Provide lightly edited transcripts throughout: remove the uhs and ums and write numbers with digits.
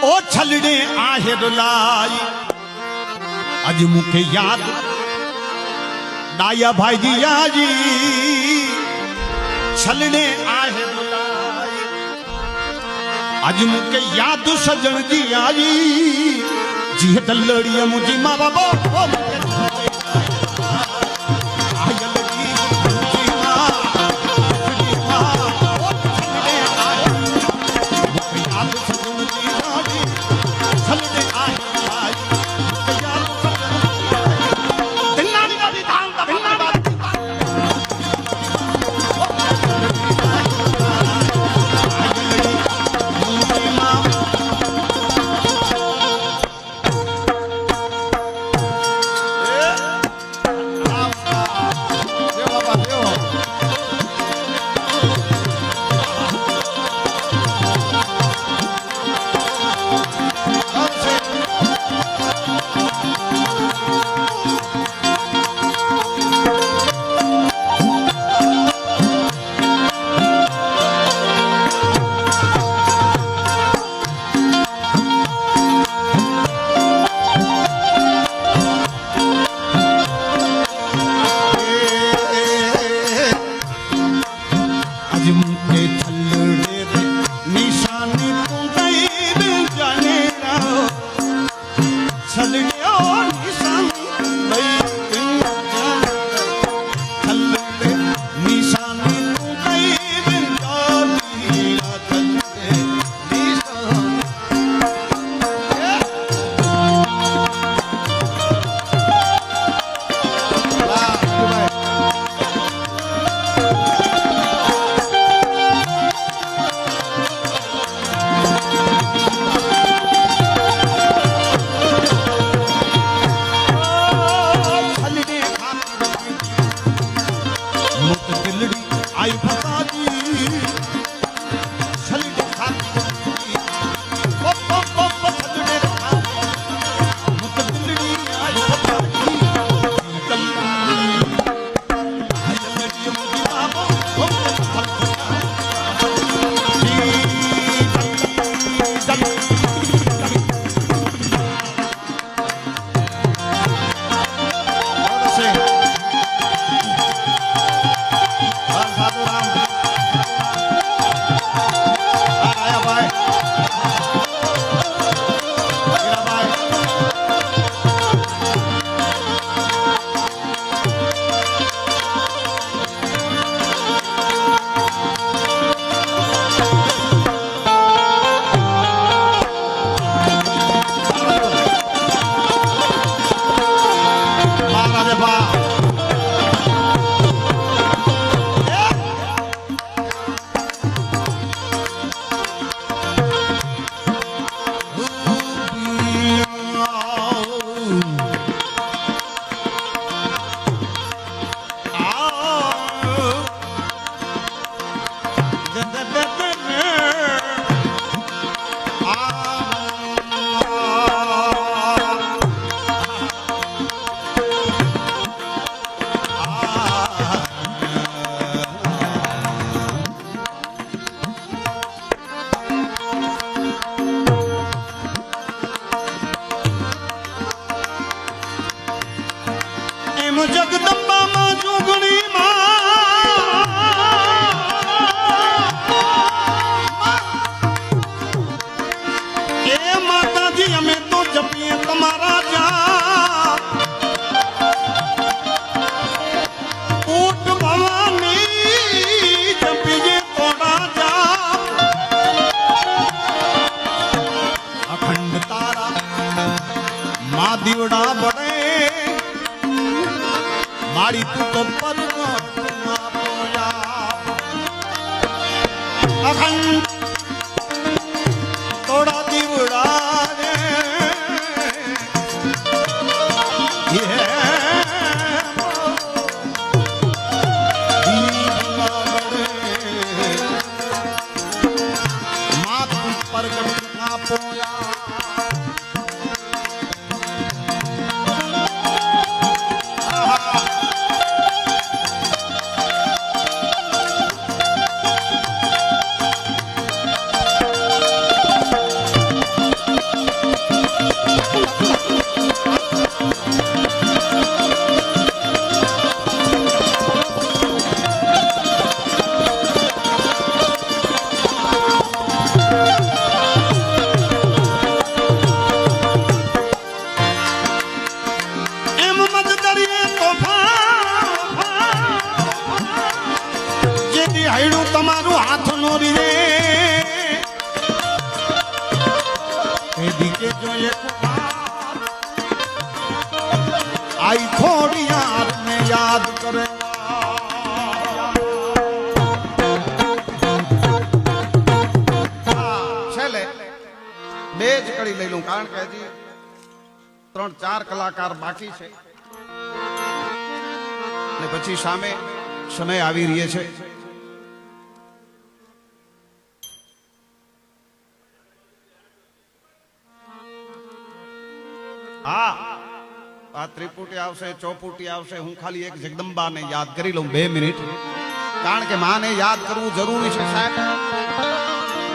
ओ छलड़े आहे रुलाई अज मुखे याद डाया भाई जी याजी छलड़े आहे रुलाई अज मुखे याद सजन जी आई जी दलड़िया मुझी माँ बाबा जगदम्बा मां जोगणी माता जी हमें तो जपिए तुम्हारा जा ऊट भवानी जपिए तोड़ा जा अखंड तारा माँ दीवड़ा बड़े मारी तू तो पर अखंड तोड़ा दीवड़ा मात प्रगट ना पोया जो एक बार आई खोड़ियार में याद करे छेले बेज कड़ी लई लूं कारण के हजी 3-4 કલાકાર બાકી છે ને પછી સામે સમય આવી રહી છે હા આ ત્રિપુટી આવશે ચોપુટી આવશે હું ખાલી એક જગદંબાને યાદ કરી લઉં 2 મિનિટ કારણ કે માને યાદ કરવું જરૂરી છે સાહેબ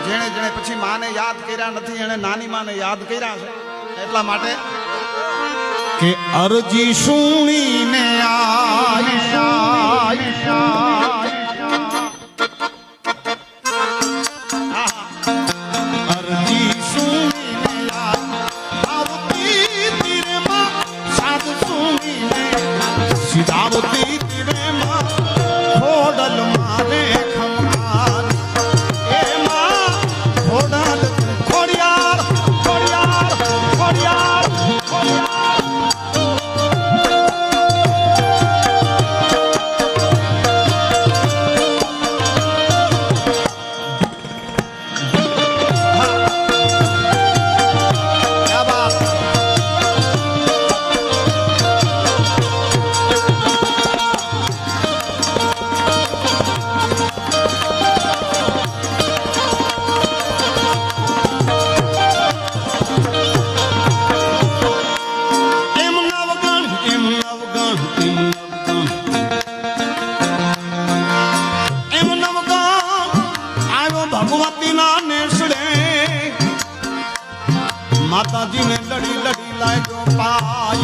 જેણે જેણે પછી માને યાદ કર્યા નથી એણે નાની માને યાદ કર્યા છે એટલા માટે કે અરજી સુણીને અરજી સુણીને આવતી તીરમાં સાદ સુણીને સીધાવતી તીરમાં ખોડલ મારે ખમકાર એમાં ખોડલ ખોડિયાર ખોડિયાર ખોડિયાર ખોડિયાર माताजी ने लड़ी लड़ी लाए जो पाई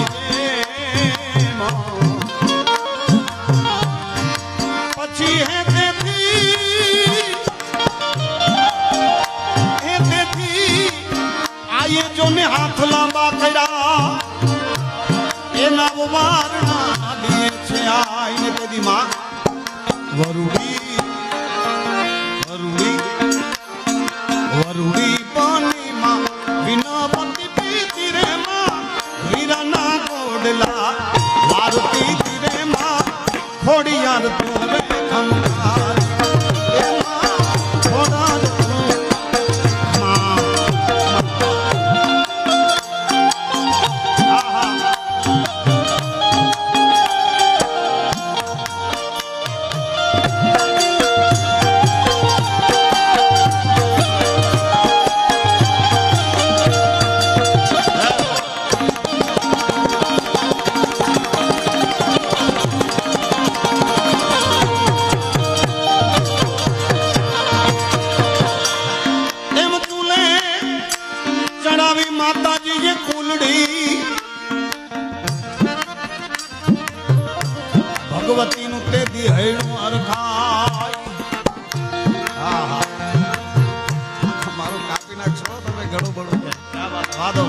पछी है थी आये जो ने हाथ लांबा करा एना वो मारना दे छे आई ने तेरी मां वरुड़ी वरुड़ी वरुड़ी पानी मां बिना पति पीती रे मां वीरा ना गोडला मारती रे मां खोड़ियार तू रे खमकार ए मां खोड़ार तू मां आहा माताजी ये कुलड़ी भगवती नु ते दी हेणु अरखाय आहा मारो कापी ना छोड़ो तमे घणो बड़ो क्या बात वादो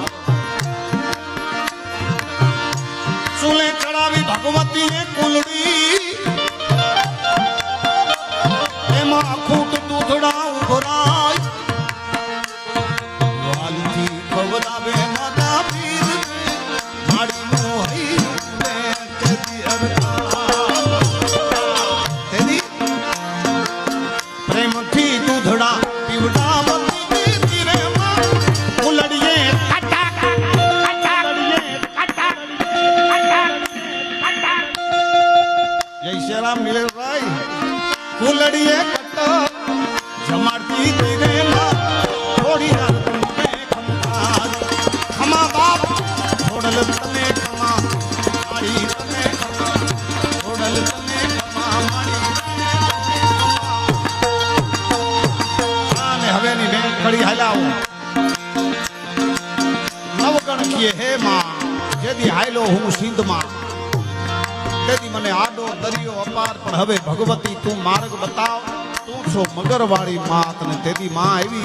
सुले चढ़ावी भगवती ये कुलड़ी एमा खूट दूधड़ा उभराय खवलावे माता पीर माड़ी मोही ने तेरी अरता तेरी प्रेम थी दूधड़ा पीवड़ावती तेरे मां उलड़िए कटा कटा उलड़िए कटा कटा कटा जय श्री राम मिले भाई उलड़िए कटा जमाती तेरे मां थोड़ी रात खोड़ल तने खमा मारी तने खमा खोड़ल तने खमा मारी आने हवे नी बेन खड़ी हलाओ नवगण किए हे मां जेदी हायलो हूं सिंध मां तेदी मने आडो दरियो अपार पण हवे भगवती तू मार्ग बताव तू छो मगरवाड़ी मात ने तेदी मां आवी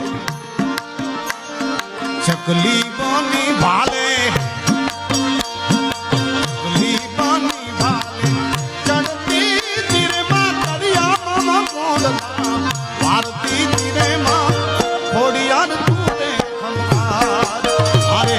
चकली बनी भाले भारती तेरे मां खोड़ियार तू रे खमकार अरे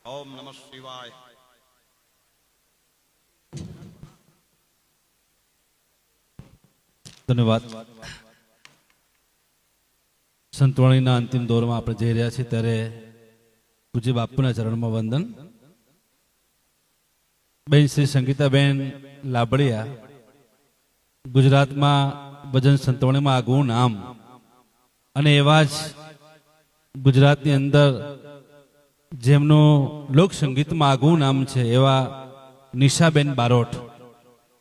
ઓમ નમઃ શિવાય. ધન્યવાદ. સંતવાણીના અંતિમ દોરમાં આપણે જઈ રહ્યા છીએ ત્યારે પૂજ્ય બાપુના ચરણમાં વંદન. બેન શ્રી સંગીતાબેન લાબડિયા ગુજરાતમાં ભજન સંતવાણીમાં આગવું નામ અને એવા જ ગુજરાતની અંદર જેમનું લોક સંગીતમાં આગવું નામ છે એવા નિશાબેન બારોટ.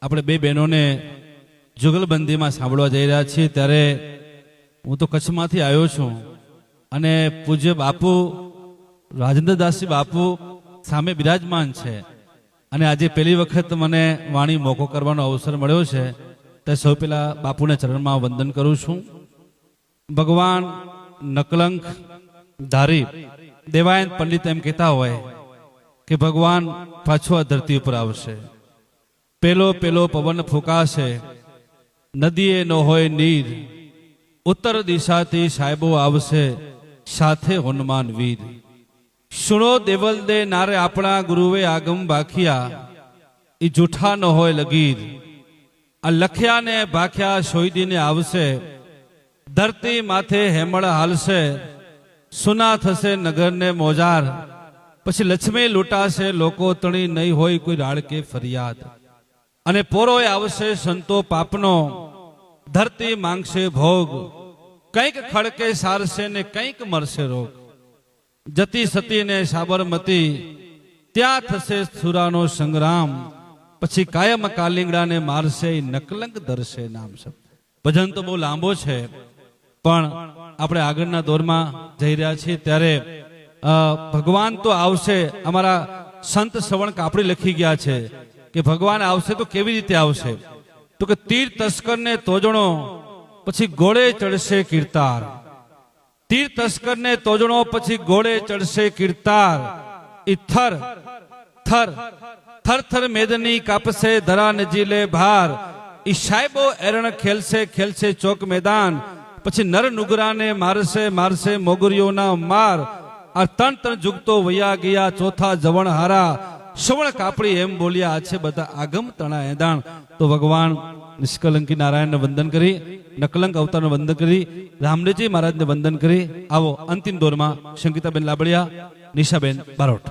આપણે બે બહેનોને જુગલબંધીમાં સાંભળવા જઈ રહ્યા છીએ ત્યારે હું તો કચ્છમાંથી આવ્યો છું અને પૂજ્ય બાપુ રાજેન્દ્રદાસજી બાપુ સામે બિરાજમાન છે અને આજે પહેલી વખત મને વાણી મોકો કરવાનો અવસર મળ્યો છે તે સૌ પહેલા બાપુના ચરણમાં વંદન કરું છું. ભગવાન નકલંક ધારી દેવાયન પંડિત એમ કહેતા હોય કે ભગવાન પાછો આ ધરતી ઉપર આવશે. પેલો પવન ફૂંકાશે, નદીએ ન હોય નીર, ઉત્તર દિશાથી સાહેબો આવશે, સાથે હનુમાન વીર. સુણો દેવલ દે નારે આપણા ગુરુવે આગમ બાખિયા, એ જૂઠા ન હોય લગીર. આ લખ્યા ને ભાખ્યા સોઈદીને આવશે, ધરતી માથે હેમળ હાલશે. સુના થશે નગરને મોજાર, પછી લક્ષ્મી લૂંટાશે, લોકો તણી નહીં હોય કોઈ રાડ કે ફરિયાદ. અને પોરોય આવશે સંતો પાપનો, ધરતી માંગશે ભોગ. કંઈક ખડકે સારશે ને કંઈક મરશે રોગ. જતી સતી ને સાબરમતી, ત્યાં થશે સુરાનો સંગ્રામ. પછી કાયમ કાલિંગડાને મારશે, નકલંક ધરશે નામ. ભજન તો બહુ લાંબો છે પણ આપણે આગળના દોરમાં જઈ રહ્યા છીએ ત્યારે ભગવાન તો આવશે. અમારા સંત શ્રવણ કાપડી લખી ગયા છે કે ભગવાન આવશે તો કેવી રીતે આવશે, તો કે તીર તસ્કરને તોજણો, પછી ઘોડે ચડશે કીર્તાર. તીર તસ્કરને તોજણો, પછી ઘોડે ચડશે કીર્તાર. ઈ થર થર થર થર મેદની કાપશે, ધરા નજીલે ભાર. ઈ સાહેબો એરણ ખેલશે ચોક મેદાન. પછી નર નુગરાને મારશે મોગરીઓના માર. આ ત્રણ જુગતો વયા ગયા, ચોથા જવણ હારા. શ્રવણ કાપડી એમ બોલ્યા છે બધા આગમ તણા એદાણ. તો ભગવાન નિષ્કલંકી નારાયણને વંદન કરી, નકલંક અવતારને વંદન કરી, રામદેવજી મહારાજને વંદન કરી આવો અંતિમ દોરમાં સંગીતાબેન લાબડિયા, નિશાબેન બારોટ.